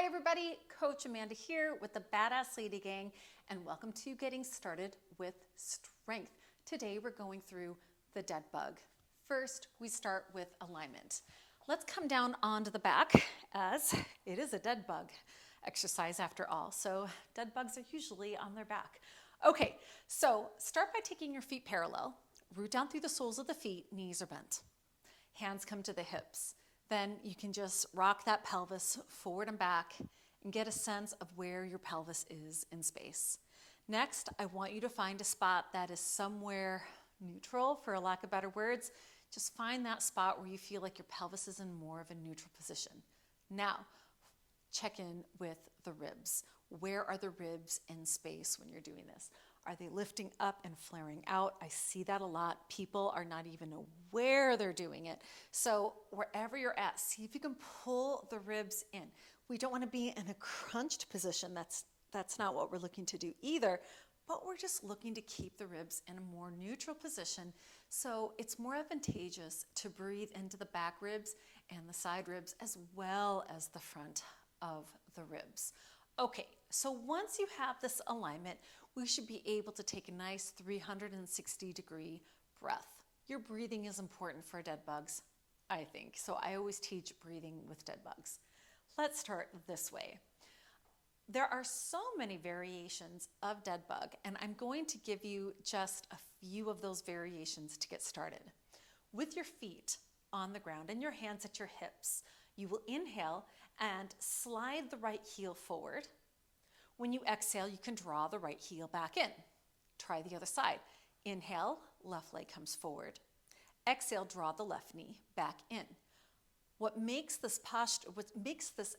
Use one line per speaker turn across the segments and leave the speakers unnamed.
Hi everybody, Coach Amanda here with the Badass Lady Gang, and welcome to Getting Started with Strength. Today we're going through the dead bug. First, we start with alignment. Let's come down onto the back, as it is a dead bug exercise after all. So dead bugs are usually on their back. Okay, so start by taking your feet parallel, root down through the soles of the feet, knees are bent. Hands come to the hips. Then you can just rock that pelvis forward and back and get a sense of where your pelvis is in space. Next, I want you to find a spot that is somewhere neutral, for a lack of better words. Just find that spot where you feel like your pelvis is in more of a neutral position. Now, check in with the ribs. Where are the ribs in space when you're doing this? Are they lifting up and flaring out? I see that a lot. People are not even aware they're doing it. So wherever you're at, see if you can pull the ribs in. We don't want to be in a crunched position. That's not what we're looking to do either, but we're just looking to keep the ribs in a more neutral position. So it's more advantageous to breathe into the back ribs and the side ribs as well as the front of the ribs. Okay, so once you have this alignment, we should be able to take a nice 360-degree breath. Your breathing is important for dead bugs, I think. So I always teach breathing with dead bugs. Let's start this way. There are so many variations of dead bug, and I'm going to give you just a few of those variations to get started. With your feet on the ground and your hands at your hips, you will inhale and slide the right heel forward. When you exhale, you can draw the right heel back in. Try the other side. Inhale, left leg comes forward. Exhale, draw the left knee back in. What makes this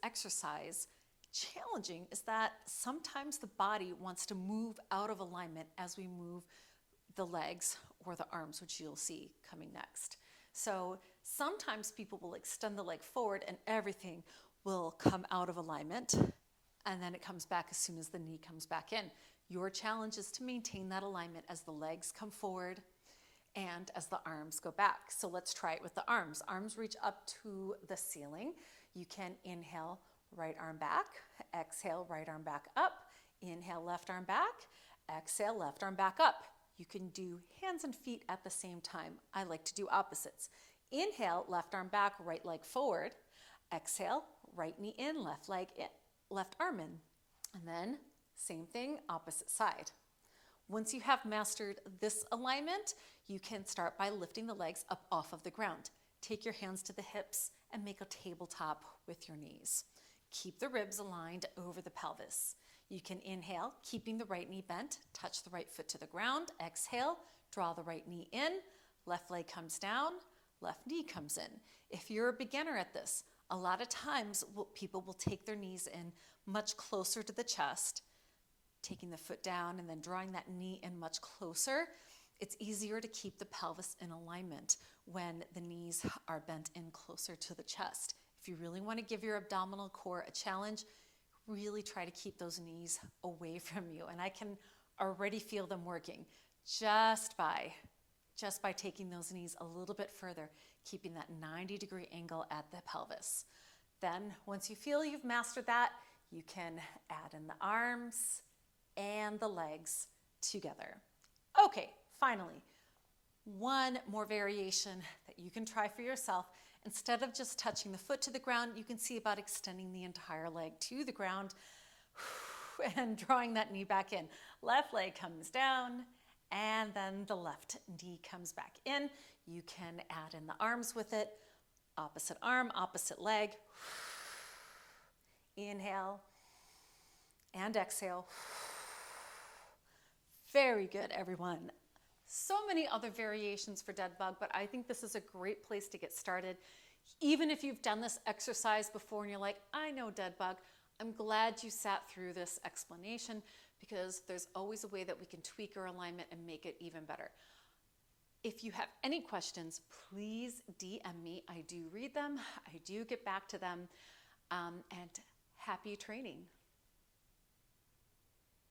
exercise challenging is that sometimes the body wants to move out of alignment as we move the legs or the arms, which you'll see coming next. So sometimes people will extend the leg forward and everything will come out of alignment, and then it comes back as soon as the knee comes back in. Your challenge is to maintain that alignment as the legs come forward and as the arms go back. So let's try it with the arms. Arms reach up to the ceiling. You can inhale, right arm back. Exhale, right arm back up. Inhale, left arm back. Exhale, left arm back up. You can do hands and feet at the same time. I like to do opposites. Inhale, left arm back, right leg forward. Exhale, right knee in, left leg in, left arm in. And then same thing, opposite side. Once you have mastered this alignment, you can start by lifting the legs up off of the ground. Take your hands to the hips and make a tabletop with your knees. Keep the ribs aligned over the pelvis. You can inhale, keeping the right knee bent, touch the right foot to the ground. Exhale, draw the right knee in, left leg comes down, left knee comes in. If you're a beginner at this, a lot of times people will take their knees in much closer to the chest, taking the foot down and then drawing that knee in much closer. It's easier to keep the pelvis in alignment when the knees are bent in closer to the chest. If you really want to give your abdominal core a challenge, really try to keep those knees away from you. And I can already feel them working just by taking those knees a little bit further, keeping that 90-degree angle at the pelvis. Then once you feel you've mastered that, you can add in the arms and the legs together. Okay, finally, one more variation that you can try for yourself. Instead of just touching the foot to the ground, you can see about extending the entire leg to the ground and drawing that knee back in. Left leg comes down, and then the left knee comes back in. You can add in the arms with it. Opposite arm, opposite leg. Inhale and exhale. Very good, everyone. So many other variations for dead bug, but I think this is a great place to get started. Even if you've done this exercise before and you're like, I know dead bug, I'm glad you sat through this explanation, because there's always a way that we can tweak our alignment and make it even better. If you have any questions, please DM me. I do read them. I do get back to them. And happy training.